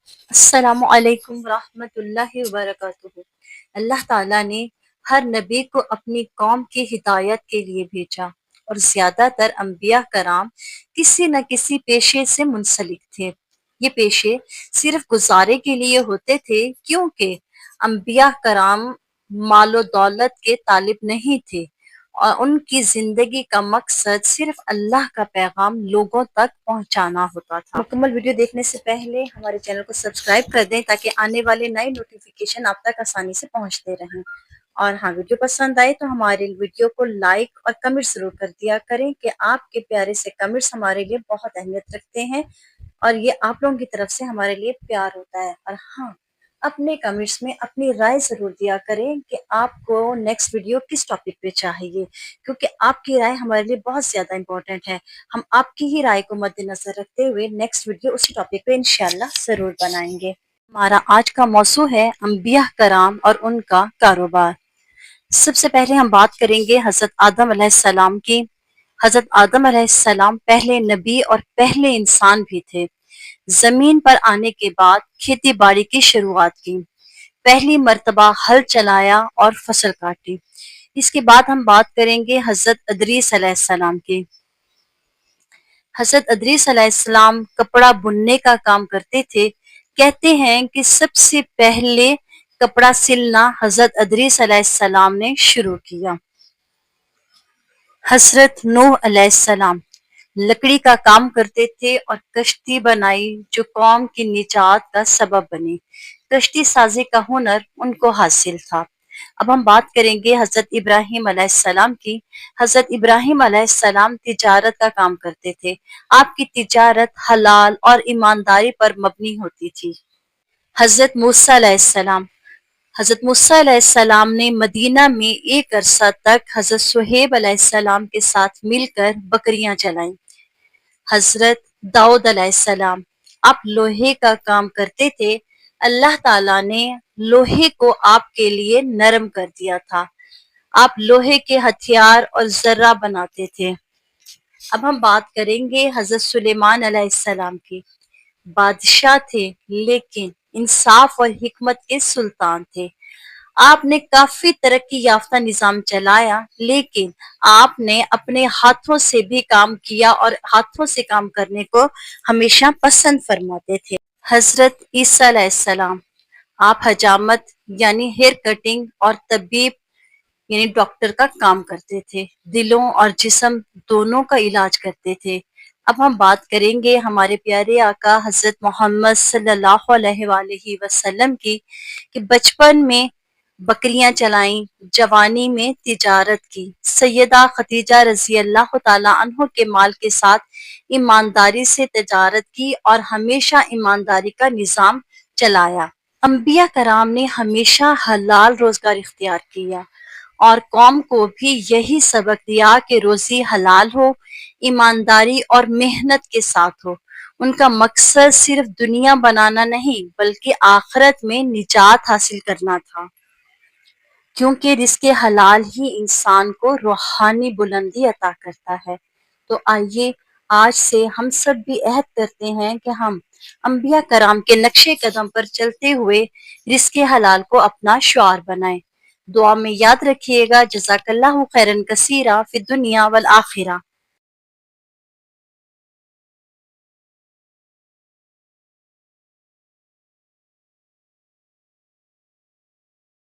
السلام علیکم ورحمۃ اللہ وبرکاتہ۔ اللہ تعالیٰ نے ہر نبی کو اپنی قوم کی ہدایت کے لیے بھیجا اور زیادہ تر انبیاء کرام کسی نہ کسی پیشے سے منسلک تھے۔ یہ پیشے صرف گزارے کے لیے ہوتے تھے کیونکہ انبیاء کرام مال و دولت کے طالب نہیں تھے اور ان کی زندگی کا مقصد صرف اللہ کا پیغام لوگوں تک پہنچانا ہوتا تھا۔ مکمل ویڈیو دیکھنے سے پہلے ہمارے چینل کو سبسکرائب کر دیں تاکہ آنے والے نئے نوٹیفیکیشن آپ تک آسانی سے پہنچتے رہیں۔ اور ہاں، ویڈیو پسند آئے تو ہمارے ویڈیو کو لائک اور کمنٹ ضرور کر دیا کریں کہ آپ کے پیارے سے کمنٹس ہمارے لیے بہت اہمیت رکھتے ہیں اور یہ آپ لوگوں کی طرف سے ہمارے لیے پیار ہوتا ہے۔ اور ہاں، اپنے کمنٹس میں اپنی رائے ضرور دیا کریں کہ آپ کو نیکسٹ ویڈیو کس ٹاپک پہ چاہیے، کیونکہ آپ کی رائے ہمارے لیے بہت زیادہ امپورٹنٹ ہے۔ ہم آپ کی ہی رائے کو مد نظر رکھتے ہوئے نیکسٹ ویڈیو اسی ٹاپک پہ انشاءاللہ ضرور بنائیں گے۔ ہمارا آج کا موضوع ہے انبیاء کرام اور ان کا کاروبار۔ سب سے پہلے ہم بات کریں گے حضرت آدم علیہ السلام کی۔ حضرت آدم علیہ السلام پہلے نبی اور پہلے انسان بھی تھے۔ زمین پر آنے کے بعد کھیتی باڑی کی شروعات کی، پہلی مرتبہ ہل چلایا اور فصل کاٹی۔ اس کے بعد ہم بات کریں گے حضرت ادریس علیہ السلام کی۔ حضرت ادریس علیہ السلام کپڑا بننے کا کام کرتے تھے۔ کہتے ہیں کہ سب سے پہلے کپڑا سلنا حضرت ادریس علیہ السلام نے شروع کیا۔ حضرت نوح علیہ السلام لکڑی کا کام کرتے تھے اور کشتی بنائی جو قوم کی نجات کا سبب بنی۔ کشتی سازی کا ہنر ان کو حاصل تھا۔ اب ہم بات کریں گے حضرت ابراہیم علیہ السلام کی۔ حضرت ابراہیم علیہ السلام تجارت کا کام کرتے تھے۔ آپ کی تجارت حلال اور ایمانداری پر مبنی ہوتی تھی۔ حضرت موسیٰ علیہ السلام حضرت موسیٰ علیہ السلام نے مدینہ میں ایک عرصہ تک حضرت صہیب علیہ السلام کے ساتھ مل کر بکریاں چلائیں۔ حضرت داؤد علیہ السلام آپ لوہے کا کام کرتے تھے۔ اللہ تعالیٰ نے لوہے کو آپ کے لیے نرم کر دیا تھا۔ آپ لوہے کے ہتھیار اور ذرہ بناتے تھے۔ اب ہم بات کریں گے حضرت سلیمان علیہ السلام کی۔ بادشاہ تھے لیکن انصاف اور حکمت کے سلطان تھے۔ آپ نے کافی ترقی یافتہ نظام چلایا لیکن آپ نے اپنے ہاتھوں سے بھی کام کیا اور ہاتھوں سے کام کرنے کو ہمیشہ پسند فرماتے تھے۔ حضرت عیسیٰ علیہ السلام آپ حجامت یعنی ہیئر کٹنگ اور طبیب یعنی ڈاکٹر کا کام کرتے تھے۔ دلوں اور جسم دونوں کا علاج کرتے تھے۔ اب ہم بات کریں گے ہمارے پیارے آقا حضرت محمد صلی اللہ علیہ وآلہ وسلم کی کہ بچپن میں بکریاں چلائیں، جوانی میں تجارت کی، سیدہ خدیجہ رضی اللہ تعالیٰ عنہ کے مال کے ساتھ ایمانداری سے تجارت کی اور ہمیشہ ایمانداری کا نظام چلایا۔ انبیاء کرام نے ہمیشہ حلال روزگار اختیار کیا اور قوم کو بھی یہی سبق دیا کہ روزی حلال ہو، ایمانداری اور محنت کے ساتھ ہو۔ ان کا مقصد صرف دنیا بنانا نہیں بلکہ آخرت میں نجات حاصل کرنا تھا، کیونکہ رزق حلال ہی انسان کو روحانی بلندی عطا کرتا ہے۔ تو آئیے آج سے ہم سب بھی عہد کرتے ہیں کہ ہم انبیاء کرام کے نقش قدم پر چلتے ہوئے رزق حلال کو اپنا شعار بنائیں۔ دعا میں یاد رکھیے گا۔ جزاک اللہ خیرن کثیرہ فی الدنیا والآخرہ۔